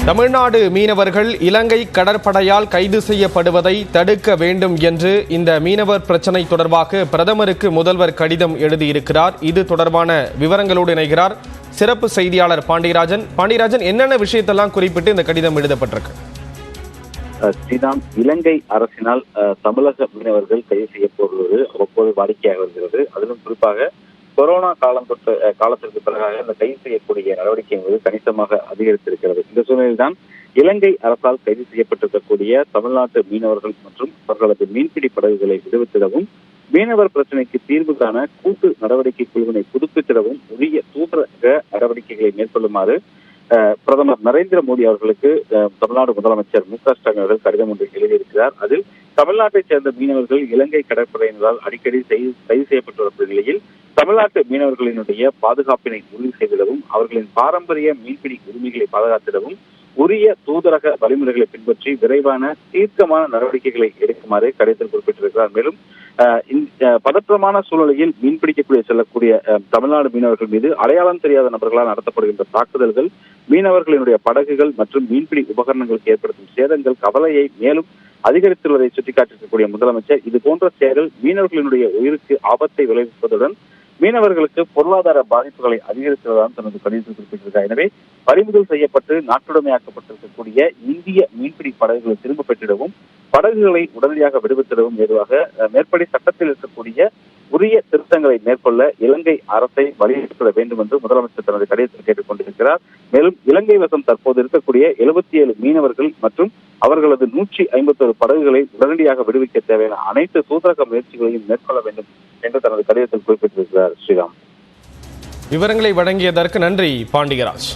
தமிழ்நாடு மீனவர்கள் இலங்கை கடற்படையால் கைது செய்யப்படுவதை தடுக்க வேண்டும் என்று இந்த மீனவர் பிரச்சினை தொடர்பாக பிரதமருக்கு முதல்வர் கடிதம் எழுதியிருக்கிறார். இது தொடர்பான விவரங்களோடு இணைகிறார் சிறப்பு செய்தியாளர் பாண்டியராஜன். பாண்டியராஜன், என்னென்ன விஷயத்தெல்லாம் குறிப்பிட்டு இந்த கடிதம் எழுதப்பட்டிருக்கு? ஸ்ரீராம், இலங்கை அரசினால் தமிழக மீனவர்கள் கைது செய்யப்படுவது அவ்வப்போது வாடிக்கையாக வருகிறது. அதிலும் குறிப்பாக கொரோனா காலத்திற்கு பிறகாக இந்த கைது செய்யக்கூடிய நடவடிக்கை என்பது கணிசமாக அதிகரித்திருக்கிறது. இந்த சூழ்நிலையில்தான் இலங்கை அரசால் கைது செய்யப்பட்டிருக்கக்கூடிய தமிழ்நாட்டு மீனவர்கள் மற்றும் அவர்களது மீன்பிடி படகுகளை விடுவித்திடவும், மீனவர் பிரச்சினைக்கு தீர்வு காண கூட்டு நடவடிக்கை குழுவினை புதுப்பித்திடவும் உரிய தூதரக நடவடிக்கைகளை மேற்கொள்ளுமாறு பிரதமர் நரேந்திர மோடி அவர்களுக்கு தமிழ்நாடு முதலமைச்சர் மு க ஸ்டாலின் அவர்கள் கடிதம் ஒன்று எழுதியிருக்கிறார். அதில் தமிழ்நாட்டைச் சேர்ந்த மீனவர்கள் இலங்கை கடற்படையினரால் அடிக்கடி கைது செய்யப்பட்டு வரும் நிலையில் தமிழ்நாட்டு மீனவர்களினுடைய பாதுகாப்பினை உறுதி செய்திடவும், அவர்களின் பாரம்பரிய மீன்பிடி உரிமைகளை பாதுகாத்திடவும் உரிய தூதரக வழிமுறைகளை பின்பற்றி விரைவான தீர்க்கமான நடவடிக்கைகளை எடுக்குமாறு கடிதத்தில் குறிப்பிட்டிருக்கிறார். மேலும் பதற்றமான சூழ்நிலையில் மீன்பிடிக்கக்கூடிய செல்லக்கூடிய தமிழ்நாடு மீனவர்கள் மீது அடையாளம் தெரியாத நபர்களால் நடத்தப்படுகின்ற தாக்குதல்கள், மீனவர்களினுடைய படகுகள் மற்றும் மீன்பிடி உபகரணங்களுக்கு ஏற்படுத்தும் சேதங்கள் கவலையை மேலும் அதிகரித்துள்ளதை சுட்டிக்காட்டியிருக்கக்கூடிய முதலமைச்சர், இது போன்ற செயல்கள் மீனவர்களினுடைய உயிருக்கு ஆபத்தை விளைவிப்பதுடன் மீனவர்களுக்கு பொருளாதார பாதிப்புகளை அதிகரித்துள்ளதாக தனது கடிதத்தில் குறிப்பிட்டிருக்கிறார். எனவே பறிமுதல் செய்யப்பட்டு நாட்டுடைமையாக்கப்பட்டிருக்கக்கூடிய இந்திய மீன்பிடி படகுகளை திரும்ப பெற்றிடவும், படகுகளை உடனடியாக விடுவித்திடவும் ஏதுவாக மேற்படி சட்டத்தில் இருக்கக்கூடிய உரிய திருத்தங்களை மேற்கொள்ள இலங்கை அரசை வலியுறுத்த வேண்டும் என்று முதலமைச்சர் தனது கடிதத்தில் கேட்டுக் கொண்டிருக்கிறார். மேலும் இலங்கை வசம் தற்போது இருக்கக்கூடிய 77 மீனவர்கள் மற்றும் அவர்களது 151 படகுகளை உடனடியாக விடுவிக்க தேவையான அனைத்து தூதரக முயற்சிகளையும் மேற்கொள்ள வேண்டும் என்று தனது கடிதத்தில் குறிப்பிட்டிருக்கிறார். ஸ்ரீராம், விவரங்களை வழங்கியதற்கு நன்றி பாண்டியராஜ்.